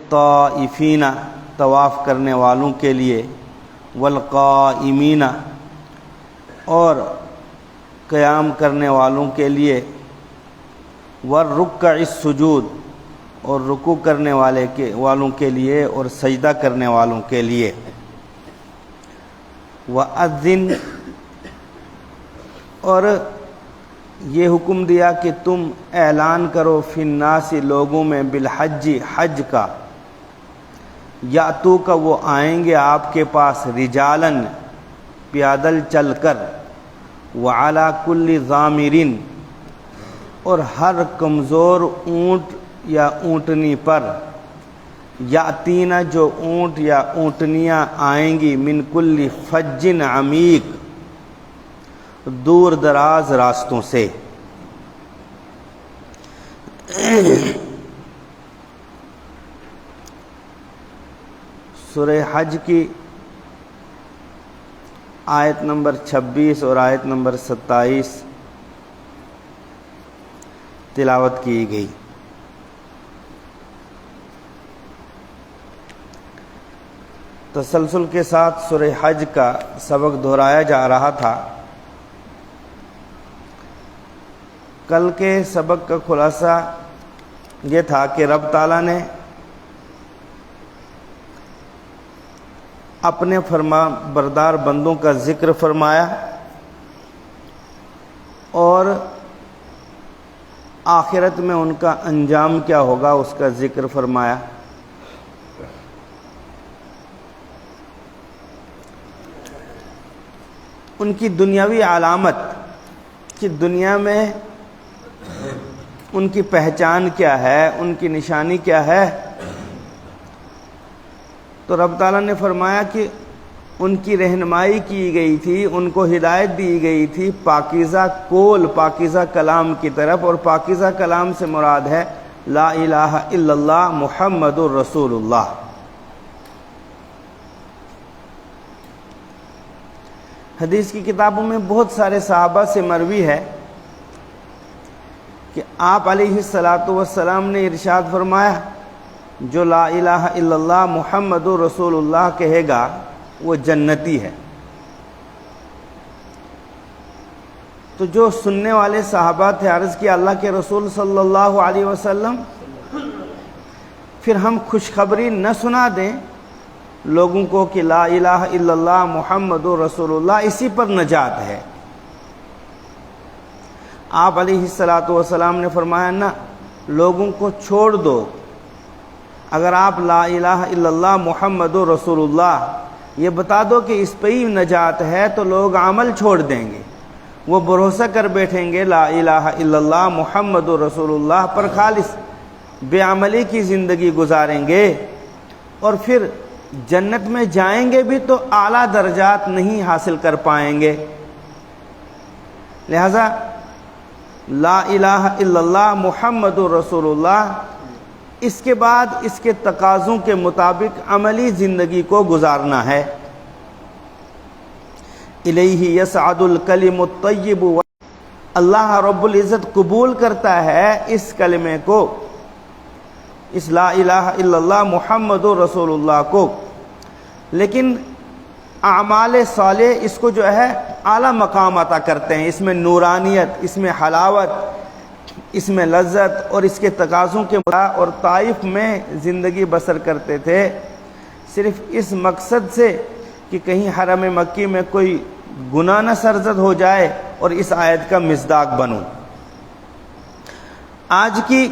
للطائفین طواف کرنے والوں کے لیے، والقائمین اور قیام کرنے والوں کے لیے، والرکع السجود اور رکوع کرنے والوں کے لیے اور سجدہ کرنے والوں کے لیے، وَأَذِّن اور یہ حکم دیا کہ تم اعلان کرو فی الناس لوگوں میں بالحج حج کا، یاتو کا وہ آئیں گے آپ کے پاس، رجالن پیادل چل کر، وعلی کل ضامرن اور ہر کمزور اونٹ یا اونٹنی پر، یاتینا جو اونٹ یا اونٹنیاں آئیں گی، من کل فج عمیق دور دراز راستوں سے۔ سورہ حج کی آیت نمبر 26 اور آیت نمبر 27 تلاوت کی گئی۔ تسلسل کے ساتھ سورہ حج کا سبق دہرایا جا رہا تھا۔ کل کے سبق کا خلاصہ یہ تھا کہ رب تعالیٰ نے اپنے فرما بردار بندوں کا ذکر فرمایا اور آخرت میں ان کا انجام کیا ہوگا اس کا ذکر فرمایا۔ ان کی دنیاوی علامت کہ دنیا میں ان کی پہچان کیا ہے، ان کی نشانی کیا ہے، تو رب تعالیٰ نے فرمایا کہ ان کی رہنمائی کی گئی تھی، ان کو ہدایت دی گئی تھی پاکیزہ قول، پاکیزہ کلام کی طرف، اور پاکیزہ کلام سے مراد ہے لا الہ الا اللہ محمد الرسول اللہ۔ حدیث کی کتابوں میں بہت سارے صحابہ سے مروی ہے کہ آپ علیہ الصلاۃ والسلام نے ارشاد فرمایا جو لا الہ الا اللہ محمد رسول اللہ کہے گا وہ جنتی ہے۔ تو جو سننے والے صحابہ تھے عرض کیا اللہ کے رسول صلی اللہ علیہ وسلم پھر ہم خوشخبری نہ سنا دیں لوگوں کو کہ لا الہ الا اللہ محمد رسول اللہ اسی پر نجات ہے؟ آپ علیہ الصلاۃ والسلام نے فرمایا نہ، لوگوں کو چھوڑ دو، اگر آپ لا الہ الا اللہ محمد رسول اللہ یہ بتا دو کہ اس پہ ہی نجات ہے تو لوگ عمل چھوڑ دیں گے، وہ بھروسہ کر بیٹھیں گے لا الہ الا اللہ محمد رسول اللہ پر، خالص بے عملی کی زندگی گزاریں گے، اور پھر جنت میں جائیں گے بھی تو اعلیٰ درجات نہیں حاصل کر پائیں گے۔ لہذا لا الہ الا اللہ محمد رسول اللہ، اس کے بعد اس کے تقاضوں کے مطابق عملی زندگی کو گزارنا ہے۔ الیہ یصعد الکلم الطیب، اللہ رب العزت قبول کرتا ہے اس کلمے کو، اس لا الہ الا اللہ محمد رسول اللہ کو، لیکن اعمال صالح اس کو جو ہے اعلیٰ مقام عطا کرتے ہیں، اس میں نورانیت، اس میں حلاوت، اس میں لذت، اور اس کے تقاضوں کے مطابق، اور طائف میں زندگی بسر کرتے تھے صرف اس مقصد سے کہ کہیں حرم مکی میں کوئی گناہ نہ سرزد ہو جائے اور اس آیت کا مصداق بنوں۔ آج کی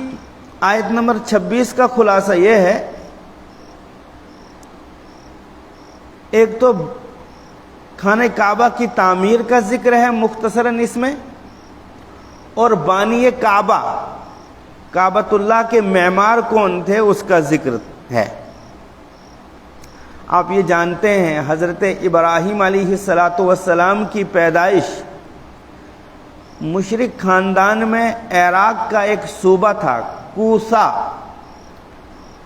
آیت نمبر 26 کا خلاصہ یہ ہے، ایک تو خانہ کعبہ کی تعمیر کا ذکر ہے مختصراً اس میں، اور بانی کعبہ، کعبۃ اللہ کے معمار کون تھے اس کا ذکر ہے۔ آپ یہ جانتے ہیں حضرت ابراہیم علیہ الصلاۃ والسلام کی پیدائش مشرک خاندان میں عراق کا ایک صوبہ تھا، کوسا،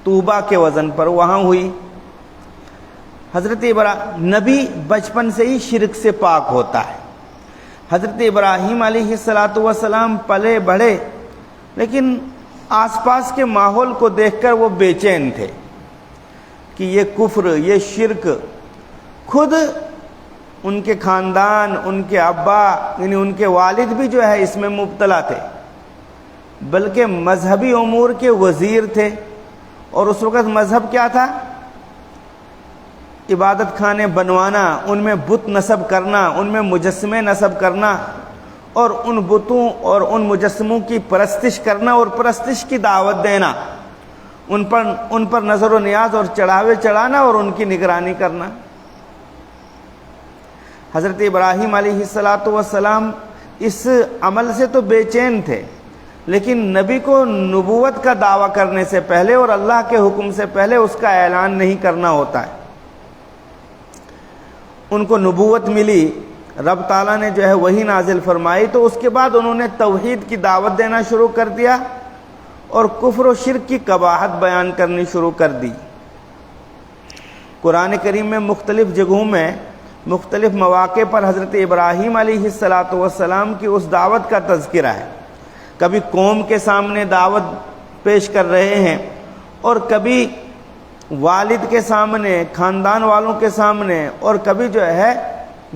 طوبہ کے وزن پر، وہاں ہوئی۔ حضرت نبی بچپن سے ہی شرک سے پاک ہوتا ہے۔ حضرت ابراہیم علیہ الصلاۃ والسلام پلے بڑھے، لیکن آس پاس کے ماحول کو دیکھ کر وہ بے چین تھے، کہ یہ کفر، یہ شرک خود ان کے خاندان، ان کے ابا یعنی ان کے والد بھی جو ہے اس میں مبتلا تھے، بلکہ مذہبی امور کے وزیر تھے۔ اور اس وقت مذہب کیا تھا؟ عبادت خانے بنوانا، ان میں بت نصب کرنا، ان میں مجسمے نصب کرنا، اور ان بتوں اور ان مجسموں کی پرستش کرنا اور پرستش کی دعوت دینا، ان پر نظر و نیاز اور چڑھاوے چڑھانا اور ان کی نگرانی کرنا۔ حضرت ابراہیم علیہ السلام اس عمل سے تو بے چین تھے، لیکن نبی کو نبوت کا دعویٰ کرنے سے پہلے اور اللہ کے حکم سے پہلے اس کا اعلان نہیں کرنا ہوتا ہے۔ ان کو نبوت ملی، رب تعالیٰ نے جو ہے وحی نازل فرمائی، تو اس کے بعد انہوں نے توحید کی دعوت دینا شروع کر دیا اور کفر و شرک کی قباحت بیان کرنی شروع کر دی۔ قرآن کریم میں مختلف جگہوں میں مختلف مواقع پر حضرت ابراہیم علیہ السلام کی اس دعوت کا تذکرہ ہے۔ کبھی قوم کے سامنے دعوت پیش کر رہے ہیں، اور کبھی والد کے سامنے، خاندان والوں کے سامنے، اور کبھی جو ہے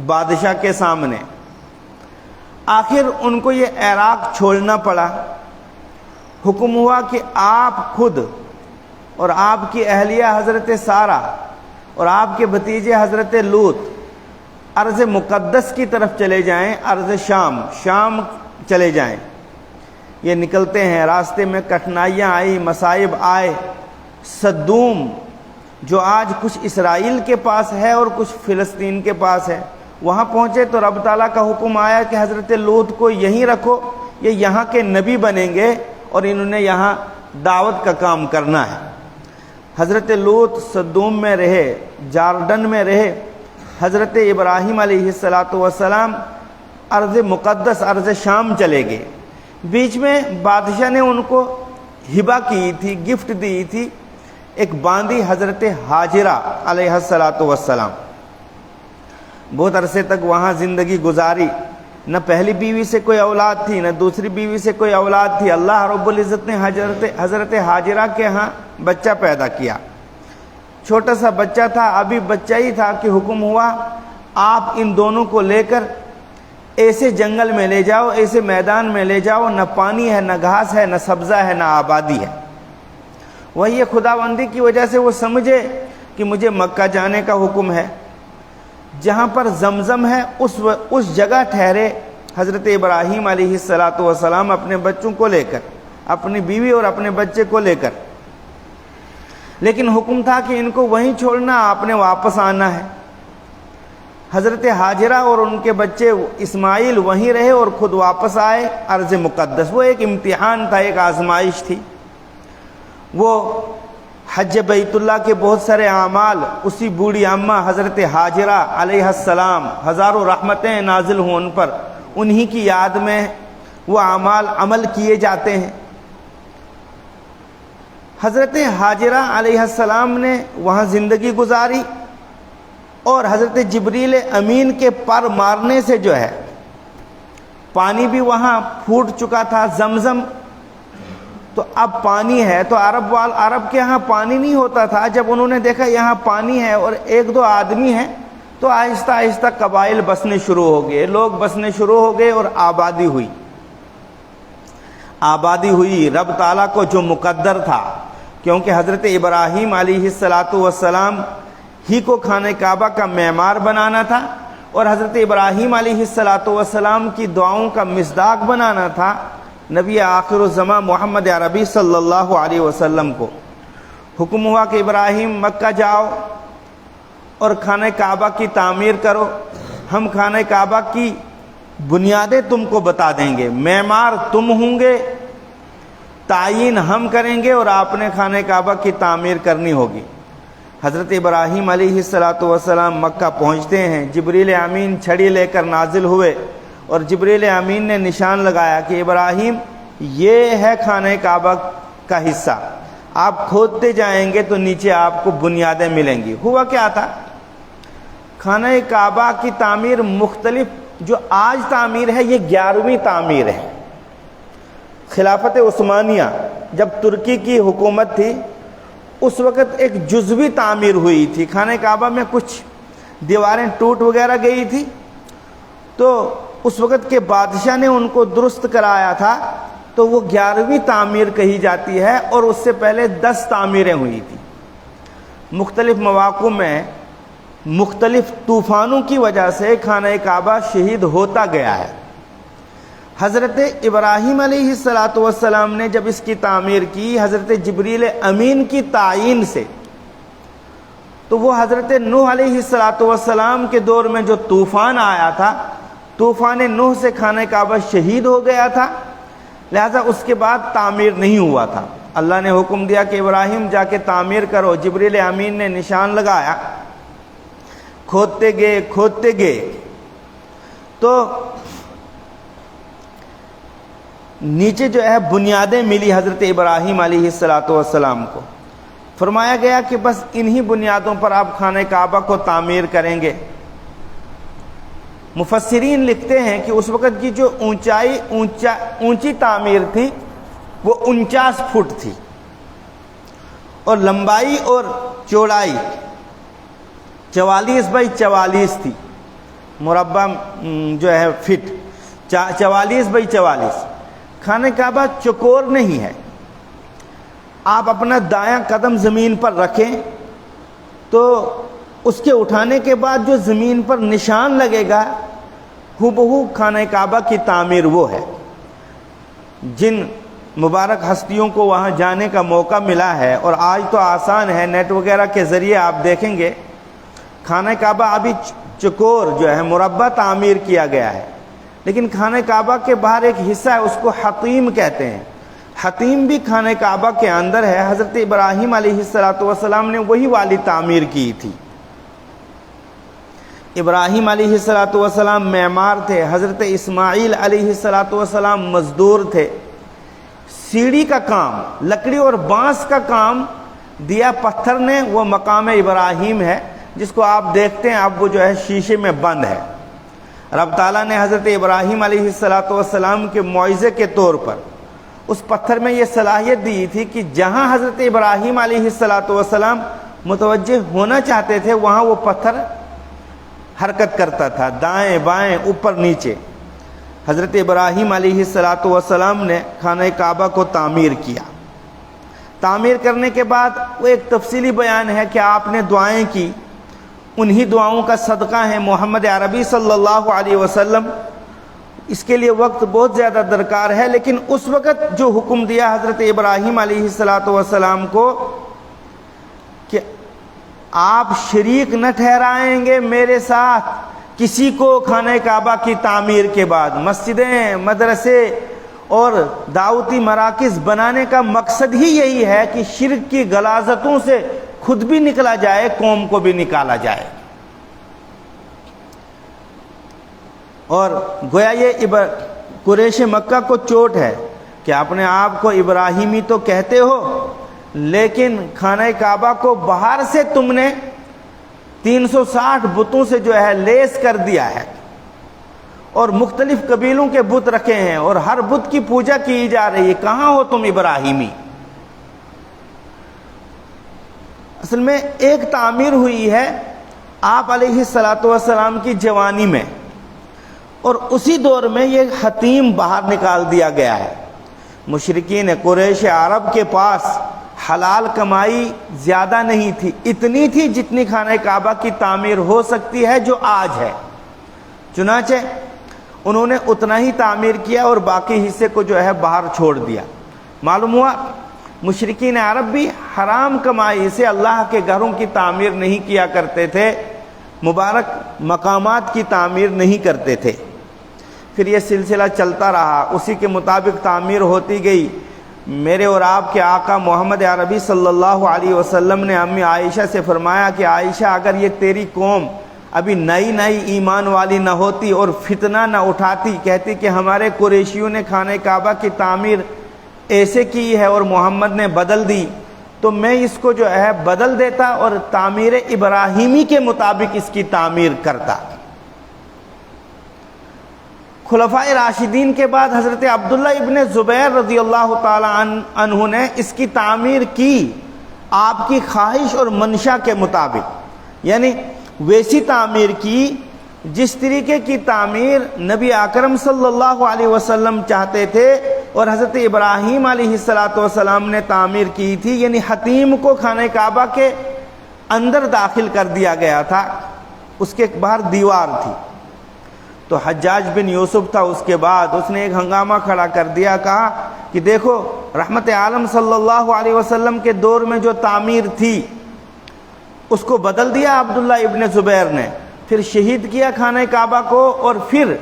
بادشاہ کے سامنے۔ آخر ان کو یہ عراق چھوڑنا پڑا۔ حکم ہوا کہ آپ خود اور آپ کی اہلیہ حضرت سارہ اور آپ کے بھتیجے حضرت لوط ارض مقدس کی طرف چلے جائیں، ارض شام چلے جائیں۔ یہ نکلتے ہیں، راستے میں کٹھنائیاں آئی، مصائب آئے۔ صدوم جو آج کچھ اسرائیل کے پاس ہے اور کچھ فلسطین کے پاس ہے، وہاں پہنچے تو رب تعالیٰ کا حکم آیا کہ حضرت لوط کو یہیں رکھو، یہ یہاں کے نبی بنیں گے اور انہوں نے یہاں دعوت کا کام کرنا ہے۔ حضرت لوط صدوم میں رہے، جارڈن میں رہے۔ حضرت ابراہیم علیہ السلام ارض مقدس، ارض شام چلے گئے۔ بیچ میں بادشاہ نے ان کو ہبہ کی تھی، گفٹ دی تھی، ایک باندی حضرت ہاجرہ علیہ السلام۔ بہت عرصے تک وہاں زندگی گزاری، نہ پہلی بیوی سے کوئی اولاد تھی، نہ دوسری بیوی سے کوئی اولاد تھی۔ اللہ رب العزت نے حضرت ہاجرہ کے ہاں بچہ پیدا کیا، چھوٹا سا بچہ تھا، ابھی بچہ ہی تھا کہ حکم ہوا آپ ان دونوں کو لے کر ایسے جنگل میں لے جاؤ، ایسے میدان میں لے جاؤ، نہ پانی ہے، نہ گھاس ہے، نہ سبزہ ہے، نہ آبادی ہے۔ وہی خداوندی کی وجہ سے وہ سمجھے کہ مجھے مکہ جانے کا حکم ہے، جہاں پر زمزم ہے اس جگہ ٹھہرے حضرت ابراہیم علیہ السلام اپنے بچوں کو لے کر، اپنی بیوی اور اپنے بچے کو لے کر۔ لیکن حکم تھا کہ ان کو وہیں چھوڑنا، آپ نے واپس آنا ہے۔ حضرت ہاجرہ اور ان کے بچے اسماعیل وہیں رہے اور خود واپس آئے ارض مقدس۔ وہ ایک امتحان تھا، ایک آزمائش تھی۔ وہ حج بیت اللہ کے بہت سارے اعمال اسی بوڑھی اماں حضرت ہاجرہ علیہ السلام، ہزاروں رحمتیں نازل ہوں ان پر، انہی کی یاد میں وہ اعمال عمل کیے جاتے ہیں۔ حضرت ہاجرہ علیہ السلام نے وہاں زندگی گزاری، اور حضرت جبریل امین کے پر مارنے سے جو ہے پانی بھی وہاں پھوٹ چکا تھا، زمزم۔ تو اب پانی ہے، تو عرب کے یہاں پانی نہیں ہوتا تھا۔ جب انہوں نے دیکھا یہاں پانی ہے اور ایک دو آدمی ہیں، تو آہستہ آہستہ قبائل بسنے شروع ہو گئے، لوگ بسنے شروع ہو گئے اور آبادی ہوئی رب تعالیٰ کو جو مقدر تھا، کیونکہ حضرت ابراہیم علیہ السلام ہی کو خانہ کعبہ کا معمار بنانا تھا، اور حضرت ابراہیم علیہ السلام کی دعاؤں کا مصداق بنانا تھا نبی آخر الزمان محمد عربی صلی اللہ علیہ وسلم کو۔ حکم ہوا کہ ابراہیم مکہ جاؤ اور خانہ کعبہ کی تعمیر کرو، ہم خانہ کعبہ کی بنیادیں تم کو بتا دیں گے، معمار تم ہوں گے، تعیین ہم کریں گے، اور آپ نے خانہ کعبہ کی تعمیر کرنی ہوگی۔ حضرت ابراہیم علیہ السلام مکہ پہنچتے ہیں، جبریل امین چھڑی لے کر نازل ہوئے، اور جبریل امین نے نشان لگایا کہ ابراہیم یہ ہے خانہ کعبہ کا حصہ، آپ کھودتے جائیں گے تو نیچے آپ کو بنیادیں ملیں گی۔ ہوا کیا تھا؟ خانہ کعبہ کی تعمیر مختلف، جو آج تعمیر ہے یہ 11ویں تعمیر ہے۔ خلافت عثمانیہ جب ترکی کی حکومت تھی، اس وقت ایک جزوی تعمیر ہوئی تھی، خانہ کعبہ میں کچھ دیواریں ٹوٹ وغیرہ گئی تھی، تو اس وقت کے بادشاہ نے ان کو درست کرایا تھا، تو وہ 11ویں تعمیر کہی جاتی ہے، اور اس سے پہلے 10 تعمیریں ہوئی تھی۔ مختلف مواقع میں مختلف طوفانوں کی وجہ سے خانہ کعبہ شہید ہوتا گیا ہے۔ حضرت ابراہیم علیہ السلام نے جب اس کی تعمیر کی حضرت جبریل امین کی تعیین سے، تو وہ حضرت نوح علیہ السلام کے دور میں جو طوفان آیا تھا، طوفان نوح سے خانہ کعبہ شہید ہو گیا تھا، لہذا اس کے بعد تعمیر نہیں ہوا تھا۔ اللہ نے حکم دیا کہ ابراہیم جا کے تعمیر کرو، جبریل امین نے نشان لگایا، کھودتے گئے تو نیچے جو ہے بنیادیں ملی حضرت ابراہیم علیہ السلام کو، فرمایا گیا کہ بس انہی بنیادوں پر آپ خانہ کعبہ کو تعمیر کریں گے۔ مفسرین لکھتے ہیں کہ اس وقت کی جو اونچی تعمیر تھی وہ 49 فٹ تھی، اور لمبائی اور چوڑائی 44 بائی 44 تھی، مربع جو ہے فٹ 44 بائی 44۔ خانہ کعبہ چکور نہیں ہے، آپ اپنا دایاں قدم زمین پر رکھیں تو اس کے اٹھانے کے بعد جو زمین پر نشان لگے گا ہو خانہ کعبہ کی تعمیر وہ ہے۔ جن مبارک ہستیوں کو وہاں جانے کا موقع ملا ہے، اور آج تو آسان ہے، نیٹ وغیرہ کے ذریعے آپ دیکھیں گے خانہ کعبہ ابھی چکور جو ہے مربع تعمیر کیا گیا ہے، لیکن خانہ کعبہ کے باہر ایک حصہ ہے، اس کو حطیم کہتے ہیں۔ حطیم بھی خانہ کعبہ کے اندر ہے، حضرت ابراہیم علیہ السلام نے وہی والی تعمیر کی تھی۔ ابراہیم علیہ السلام معمار تھے، حضرت اسماعیل علیہ السلام مزدور تھے۔ سیڑھی کا کام، لکڑی اور بانس کا کام دیا پتھر نے، وہ مقام ابراہیم ہے جس کو آپ دیکھتے ہیں، اب وہ جو ہے شیشے میں بند ہے۔ رب تعالیٰ نے حضرت ابراہیم علیہ السلام کے معجزے کے طور پر اس پتھر میں یہ صلاحیت دی تھی کہ جہاں حضرت ابراہیم علیہ السلام متوجہ ہونا چاہتے تھے وہاں وہ پتھر حرکت کرتا تھا، دائیں بائیں اوپر نیچے۔ حضرت ابراہیم علیہ السلام نے خانہ کعبہ کو تعمیر کیا۔ تعمیر کرنے کے بعد وہ ایک تفصیلی بیان ہے کہ آپ نے دعائیں کی، انہی دعاؤں کا صدقہ ہے محمد عربی صلی اللہ علیہ وسلم۔ اس کے لیے وقت بہت زیادہ درکار ہے، لیکن اس وقت جو حکم دیا حضرت ابراہیم علیہ السلام کو کہ آپ شریک نہ ٹھہرائیں گے میرے ساتھ کسی کو خانہ کعبہ کی تعمیر کے بعد۔ مسجدیں، مدرسے اور دعوتی مراکز بنانے کا مقصد ہی یہی ہے کہ شرک کی غلاظتوں سے خود بھی نکلا جائے، قوم کو بھی نکالا جائے۔ اور گویا یہ قریش مکہ کو چوٹ ہے کہ اپنے آپ کو ابراہیمی تو کہتے ہو، لیکن خانہ کعبہ کو باہر سے تم نے 360 بتوں سے جو ہے لیس کر دیا ہے، اور مختلف قبیلوں کے بت رکھے ہیں، اور ہر بت کی پوجا کی جا رہی ہے۔ کہاں ہو تم ابراہیمی؟ اصل میں ایک تعمیر ہوئی ہے آپ علیہ السلام کی جوانی میں، اور اسی دور میں یہ حتیم باہر نکال دیا گیا ہے۔ مشرکین قریش عرب کے پاس حلال کمائی زیادہ نہیں تھی، اتنی تھی جتنی خانہ کعبہ کی تعمیر ہو سکتی ہے جو آج ہے، چنانچہ انہوں نے اتنا ہی تعمیر کیا اور باقی حصے کو جو ہے باہر چھوڑ دیا۔ معلوم ہوا مشرکین عرب بھی حرام کمائی سے اللہ کے گھروں کی تعمیر نہیں کیا کرتے تھے، مبارک مقامات کی تعمیر نہیں کرتے تھے۔ پھر یہ سلسلہ چلتا رہا، اسی کے مطابق تعمیر ہوتی گئی۔ میرے اور آپ کے آقا محمد عربی صلی اللہ علیہ وسلم نے امی عائشہ سے فرمایا کہ عائشہ، اگر یہ تیری قوم ابھی نئی ایمان والی نہ ہوتی اور فتنہ نہ اٹھاتی، کہتی کہ ہمارے قریشیوں نے خانہ کعبہ کی تعمیر ایسے کی ہے اور محمد نے بدل دی، تو میں اس کو جو ہے بدل دیتا اور تعمیر ابراہیمی کے مطابق اس کی تعمیر کرتا۔ خلفائے راشدین کے بعد حضرت عبداللہ ابن زبیر رضی اللہ تعالی عنہ نے اس کی تعمیر کی، آپ کی خواہش اور منشا کے مطابق، یعنی ویسی تعمیر کی جس طریقے کی تعمیر نبی اکرم صلی اللہ علیہ وسلم چاہتے تھے اور حضرت ابراہیم علیہ السلام نے تعمیر کی تھی، یعنی حتیم کو خانہ کعبہ کے اندر داخل کر دیا گیا تھا، اس کے باہر دیوار تھی۔ تو حجاج بن یوسف تھا، اس کے بعد اس نے ایک ہنگامہ کھڑا کر دیا، کہا کہ دیکھو رحمت عالم صلی اللہ علیہ وسلم کے دور میں جو تعمیر تھی اس کو بدل دیا عبداللہ ابن زبیر نے، پھر شہید کیا خانہ کعبہ کو، اور پھر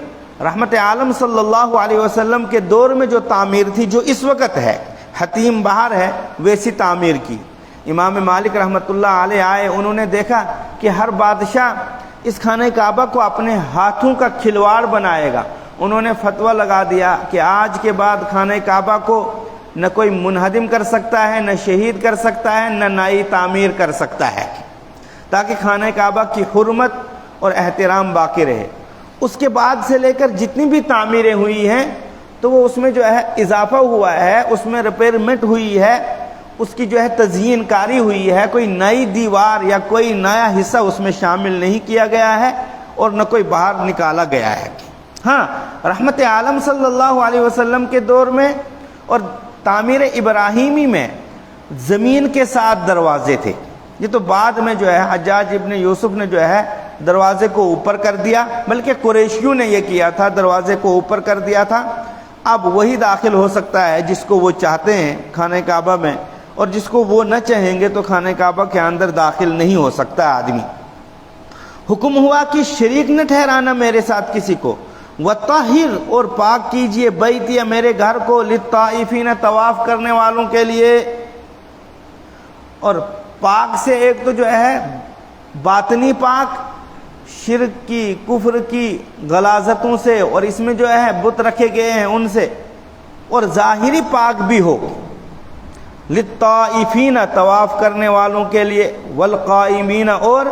رحمت عالم صلی اللہ علیہ وسلم کے دور میں جو تعمیر تھی، جو اس وقت ہے، حتیم باہر ہے، ویسی تعمیر کی۔ امام مالک رحمۃ اللہ علیہ آئے، انہوں نے دیکھا کہ ہر بادشاہ اس خانہ کعبہ کو اپنے ہاتھوں کا کھلواڑ بنائے گا۔ انہوں نے فتویٰ لگا دیا کہ آج کے بعد خانہ کعبہ کو نہ کوئی منہدم کر سکتا ہے، نہ شہید کر سکتا ہے، نہ نئی تعمیر کر سکتا ہے، تاکہ خانہ کعبہ کی حرمت اور احترام باقی رہے۔ اس کے بعد سے لے کر جتنی بھی تعمیریں ہوئی ہیں تو وہ اس میں جو ہے اضافہ ہوا ہے، اس میں ریپیئرمنٹ ہوئی ہے، اس کی جو ہے تزئین کاری ہوئی ہے، کوئی نئی دیوار یا کوئی نیا حصہ اس میں شامل نہیں کیا گیا ہے اور نہ کوئی باہر نکالا گیا ہے۔ ہاں، رحمت عالم صلی اللہ علیہ وسلم کے دور میں اور تعمیر ابراہیمی میں زمین کے ساتھ دروازے تھے، یہ تو بعد میں جو ہے حجاج ابن یوسف نے جو ہے دروازے کو اوپر کر دیا، بلکہ قریشیوں نے یہ کیا تھا، دروازے کو اوپر کر دیا تھا۔ اب وہی داخل ہو سکتا ہے جس کو وہ چاہتے ہیں خانہ کعبہ میں، اور جس کو وہ نہ چاہیں گے تو خانہ کعبہ کے اندر داخل نہیں ہو سکتا آدمی۔ حکم ہوا کہ شریک نہ ٹھہرانا میرے ساتھ کسی کو، وطہر اور پاک کیجئے بیتی میرے گھر کو، للطائفین طواف کرنے والوں کے لیے۔ اور پاک سے ایک تو جو ہے باطنی پاک، شرک کی، کفر کی غلاظتوں سے، اور اس میں جو ہے بت رکھے گئے ہیں ان سے، اور ظاہری پاک بھی ہو، للطائفین طواف کرنے والوں کے لیے، والقائمین اور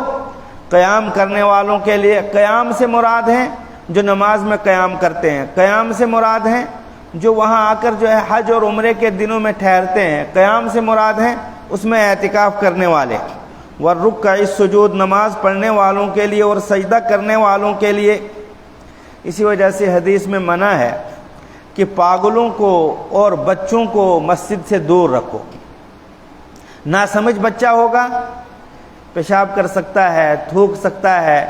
قیام کرنے والوں کے لیے۔ قیام سے مراد ہیں جو نماز میں قیام کرتے ہیں، قیام سے مراد ہیں جو وہاں آ کر جو ہے حج اور عمرے کے دنوں میں ٹھہرتے ہیں، قیام سے مراد ہیں اس میں اعتکاف کرنے والے، والرکع السجود نماز پڑھنے والوں کے لیے اور سجدہ کرنے والوں کے لیے۔ اسی وجہ سے حدیث میں منع ہے کہ پاگلوں کو اور بچوں کو مسجد سے دور رکھو۔ ناسمجھ بچہ ہوگا، پیشاب کر سکتا ہے، تھوک سکتا ہے،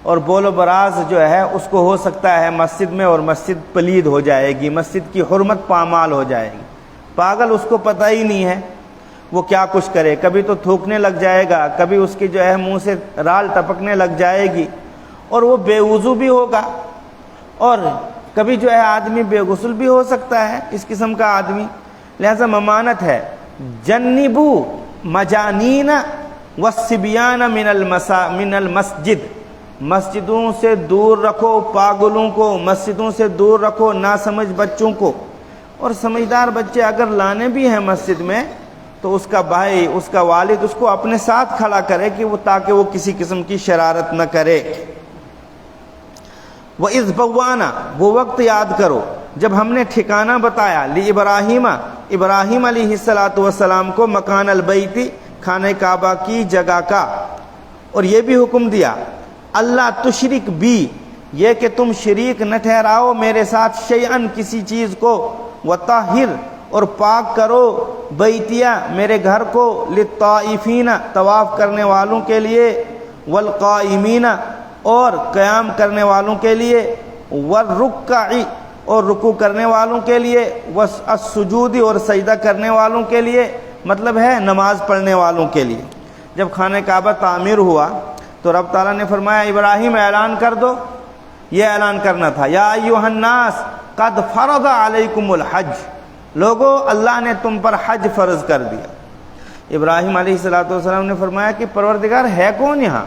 اور بول و براز جو ہے اس کو ہو سکتا ہے مسجد میں، اور مسجد پلید ہو جائے گی، مسجد کی حرمت پامال ہو جائے گی۔ پاگل اس کو پتہ ہی نہیں ہے وہ کیا کچھ کرے، کبھی تو تھوکنے لگ جائے گا، کبھی اس کی جو ہے منہ سے رال ٹپکنے لگ جائے گی، اور وہ بے وضو بھی ہوگا، اور کبھی جو ہے آدمی بے غسل بھی ہو سکتا ہے، اس قسم کا آدمی۔ لہذا ممانت ہے، جنبو مجانین والصبیان من المسجد، مسجدوں سے دور رکھو پاگلوں کو، مسجدوں سے دور رکھو ناسمجھ بچوں کو۔ اور سمجھدار بچے اگر لانے بھی ہیں مسجد میں تو اس کا بھائی، اس کا والد اس کو اپنے ساتھ کھڑا کرے کہ وہ، تاکہ وہ کسی قسم کی شرارت نہ کرے۔ وَإِذْ بَوَّأْنَا، وہ وقت یاد کرو جب ہم نے ٹھکانہ بتایا، لِإِبْرَاہِیمَ، ابراہیم علیہ السلام کو، مکان البیت، خانہ کعبہ کی جگہ کا، اور یہ بھی حکم دیا، اللہ تشرک بی، یہ کہ تم شریک نہ ٹھہراؤ میرے ساتھ، شیئن کسی چیز کو، وطہر اور پاک کرو، بیتیہ میرے گھر کو، للطائفین طواف کرنے والوں کے لیے، والقائمین اور قیام کرنے والوں کے لیے، والرکع اور رکوع کرنے والوں کے لیے، والسجود اور سجدہ کرنے والوں کے لیے، مطلب ہے نماز پڑھنے والوں کے لیے۔ جب خانہ کعبہ تعمیر ہوا تو رب تعالیٰ نے فرمایا ابراہیم اعلان کر دو، یہ اعلان کرنا تھا، یا ایھا الناس قد فرض علیکم الحج، لوگو اللہ نے تم پر حج فرض کر دیا۔ ابراہیم علیہ السلام نے فرمایا کہ پروردگار ہے کون یہاں؟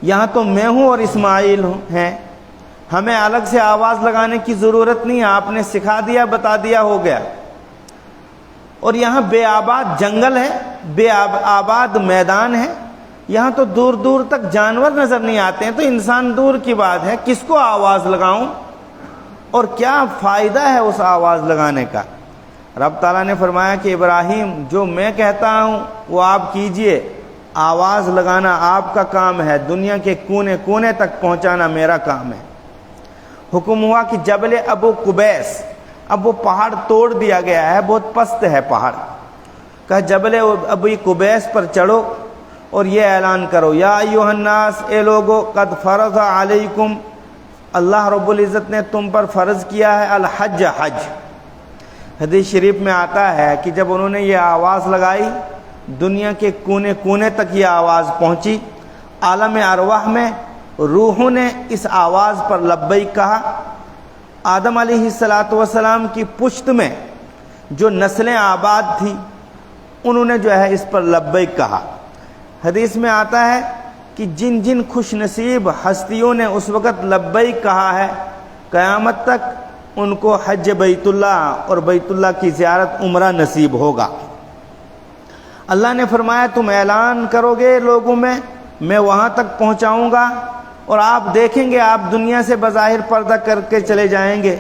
یہاں تو میں ہوں اور اسماعیل ہیں، ہمیں الگ سے آواز لگانے کی ضرورت نہیں ہے، آپ نے سکھا دیا، بتا دیا، ہو گیا۔ اور یہاں بے آباد جنگل ہے، بے آباد میدان ہے، یہاں تو دور دور تک جانور نظر نہیں آتے ہیں، تو انسان دور کی بات ہے، کس کو آواز لگاؤں اور کیا فائدہ ہے اس آواز لگانے کا؟ رب تعالیٰ نے فرمایا کہ ابراہیم جو میں کہتا ہوں وہ آپ کیجئے، آواز لگانا آپ کا کام ہے، دنیا کے کونے کونے تک پہنچانا میرا کام ہے۔ حکم ہوا کہ جبل ابو قبیس، اب وہ پہاڑ توڑ دیا گیا ہے، بہت پست ہے پہاڑ، کہا جبل ابو قبیس پر چڑھو اور یہ اعلان کرو، یا ایھا الناس، اے لوگو، قد فرض علیکم، اللہ رب العزت نے تم پر فرض کیا ہے الحج، حج۔ حدیث شریف میں آتا ہے کہ جب انہوں نے یہ آواز لگائی، دنیا کے کونے کونے تک یہ آواز پہنچی، عالم ارواح میں روحوں نے اس آواز پر لبیک کہا۔ آدم علیہ السلام کی پشت میں جو نسلیں آباد تھی انہوں نے جو ہے اس پر لبیک کہا۔ حدیث میں آتا ہے کہ جن جن خوش نصیب ہستیوں نے اس وقت لبیک کہا ہے، قیامت تک ان کو حج بیت اللہ اور بیت اللہ کی زیارت عمرہ نصیب ہوگا۔ اللہ نے فرمایا تم اعلان کرو گے لوگوں میں وہاں تک پہنچاؤں گا، اور آپ دیکھیں گے، آپ دنیا سے بظاہر پردہ کر کے چلے جائیں گے،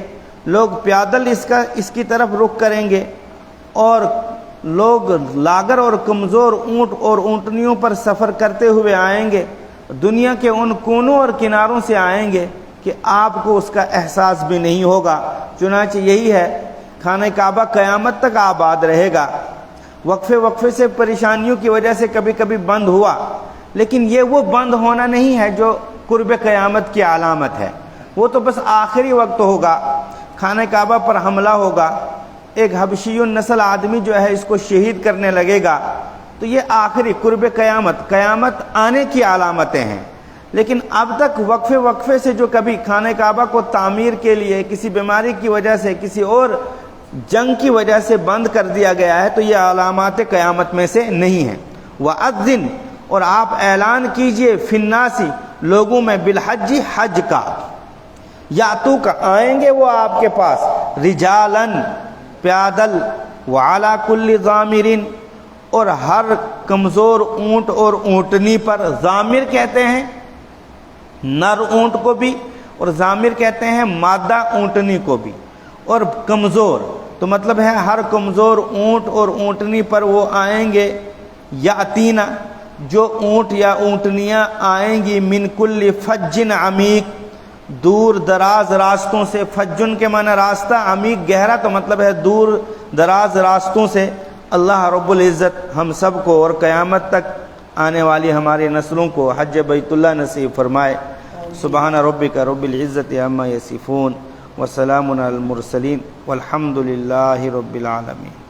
لوگ پیادل اس کی طرف رخ کریں گے، اور لوگ لاغر اور کمزور اونٹ اور اونٹنیوں پر سفر کرتے ہوئے آئیں گے، دنیا کے ان کونوں اور کناروں سے آئیں گے کہ آپ کو اس کا احساس بھی نہیں ہوگا۔ چنانچہ یہی ہے، خانہ کعبہ قیامت تک آباد رہے گا۔ وقفے سے پریشانیوں کی وجہ سے کبھی کبھی بند ہوا، لیکن یہ وہ بند ہونا نہیں ہے جو قرب قیامت کی علامت ہے، وہ تو بس آخری وقت ہوگا، خانہ کعبہ پر حملہ ہوگا، ایک حبشی النسل آدمی جو ہے اس کو شہید کرنے لگے گا، تو یہ آخری قرب قیامت آنے کی علامتیں ہیں۔ لیکن اب تک وقفے سے جو کبھی خانہ کعبہ کو تعمیر کے لیے کسی بیماری کی وجہ سے، کسی اور جنگ کی وجہ سے بند کر دیا گیا ہے، تو یہ علامات قیامت میں سے نہیں ہیں۔ وَأَذِّن، اور آپ اعلان کیجئے، فی الناس، لوگوں میں، بالحج، حج کا، یاتو کا، آئیں گے وہ آپ کے پاس، رجالن، پیادل، وعلی کل ضامر، اور ہر کمزور اونٹ اور اونٹنی پر، ضامر کہتے ہیں نر اونٹ کو بھی، اور ضامر کہتے ہیں مادہ اونٹنی کو بھی، اور کمزور تو مطلب ہے ہر کمزور اونٹ اور اونٹنی پر وہ آئیں گے، یاتینا، جو اونٹ یا اونٹنیاں آئیں گی، من کل فج عمیق، دور دراز راستوں سے، فجن کے معنی راستہ، عمیق گہرا، تو مطلب ہے دور دراز راستوں سے۔ اللہ رب العزت ہم سب کو اور قیامت تک آنے والی ہماری نسلوں کو حج بیت اللہ نصیب فرمائے۔ سبحان ربک رب العزت عما یصفون، وسلام علی المرسلین، والحمد للہ رب العالمین۔